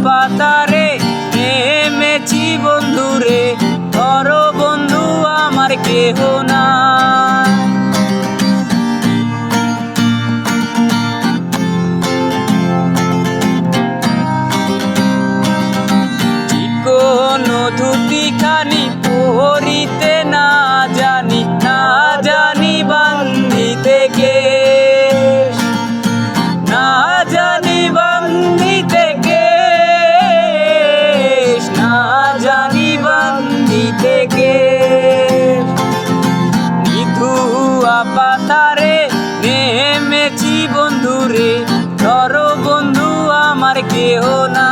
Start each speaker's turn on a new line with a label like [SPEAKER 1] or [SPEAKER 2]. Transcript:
[SPEAKER 1] পাতারে নেমেছি বন্ধুরে, ধর বন্ধু আমার কেহ না। চিকন ধুতিখানি পরিতে না জানি, না জানি বান্ধিতে কেশ, না জানি বান্ধিতে কেশ, না জানি বান্ধিতে কেশ। নিধুয়া পাতারে নেমেছি বন্ধুরে, ধর বন্ধু আমার কেহ না।